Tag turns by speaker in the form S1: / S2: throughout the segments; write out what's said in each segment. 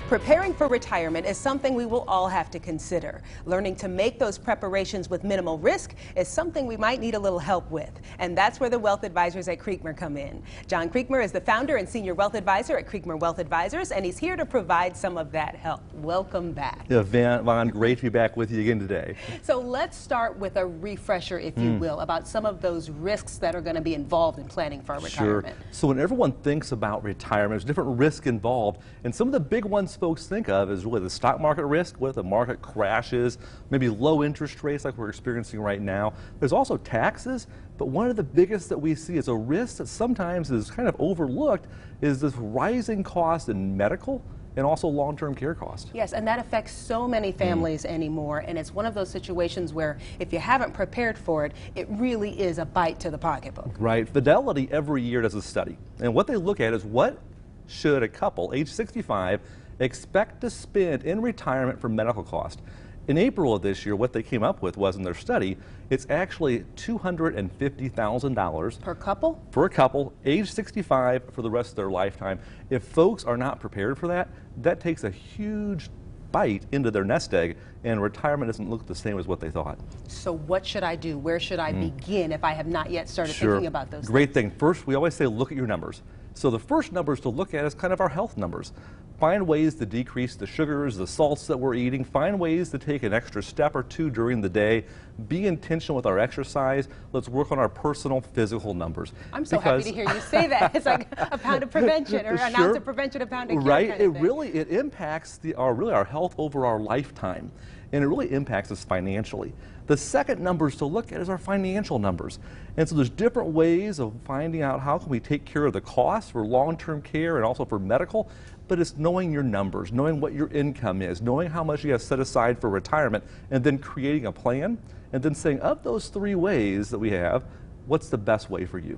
S1: Preparing for retirement is something we will all have to consider. Learning to make those preparations with minimal risk is something we might need a little help with. And that's where the Wealth Advisors at Creekmur come in. John Creekmur is the founder and senior wealth advisor at Creekmur Wealth Advisors, and he's here to provide some of that help. Welcome back.
S2: Yeah, Vaughn, great to be back with you again today.
S1: So let's start with a refresher, if you will, about some of those risks that are going to be involved in planning for retirement.
S2: Sure. So when everyone thinks about retirement, there's different risks involved, and some of the big ones folks think of is really the stock market risk, where the market crashes, maybe low interest rates like we're experiencing right now. There's also taxes, but one of the biggest that we see as a risk that sometimes is kind of overlooked is this rising cost in medical and also long-term care costs.
S1: Yes, and that affects so many families anymore, and it's one of those situations where if you haven't prepared for it, it really is a bite to the pocketbook.
S2: Right. Fidelity every year does a study, and what they look at is what should a couple age 65 expect to spend in retirement for medical costs. In April of this year, what they came up with was, in their study, it's actually $250,000
S1: per couple?
S2: For a couple, age 65 for the rest of their lifetime. If folks are not prepared for that, that takes a huge bite into their nest egg, and retirement doesn't look the same as what they thought.
S1: So what should I do? Where should I begin if I have not yet started thinking about those
S2: Great
S1: things?
S2: thing. First, we always say look at your numbers. So the first numbers to look at is kind of our health numbers. Find ways to decrease the sugars, the salts that we're eating. Find ways to take an extra step or two during the day. Be intentional with our exercise. Let's work on our personal physical numbers.
S1: I'm so happy to hear you say that. It's like a pound of prevention, or an ounce of prevention, a pound of cure.
S2: Right.
S1: Kind of thing.
S2: It impacts our health over our lifetime, and it really impacts us financially. The second numbers to look at is our financial numbers. And so there's different ways of finding out how can we take care of the costs for long-term care and also for medical, but it's knowing your numbers, knowing what your income is, knowing how much you have set aside for retirement, and then creating a plan, and then saying, of those three ways that we have, what's the best way for you?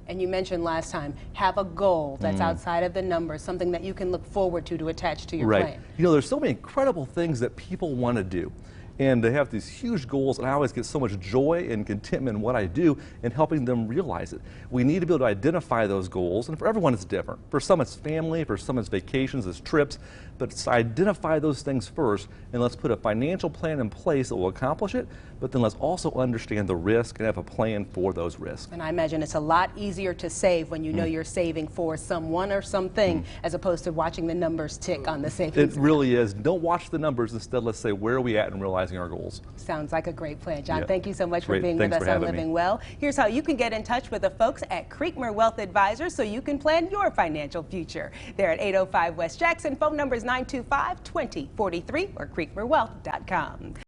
S1: And you mentioned last time, have a goal that's outside of the numbers, something that you can look forward to attach to your plan.
S2: You know, there's so many incredible things that people want to do. And they have these huge goals, and I always get so much joy and contentment in what I do in helping them realize it. We need to be able to identify those goals, and for everyone it's different. For some it's family, for some it's vacations, it's trips, but it's identify those things first, and let's put a financial plan in place that will accomplish it, but then let's also understand the risk and have a plan for those risks.
S1: And I imagine it's a lot easier to save when you know you're saving for someone or something, as opposed to watching the numbers tick on the savings.
S2: It really is. Don't watch the numbers. Instead, let's say, where are we at in realizing our goals?
S1: Sounds like a great plan. John, thank you so much for being
S2: Thanks
S1: with us on Living Well. Here's how you can get in touch with the folks at Creekmur Wealth Advisors so you can plan your financial future. They're at 805 West Jackson. Phone number is 925-2043 or creekmurwealth.com.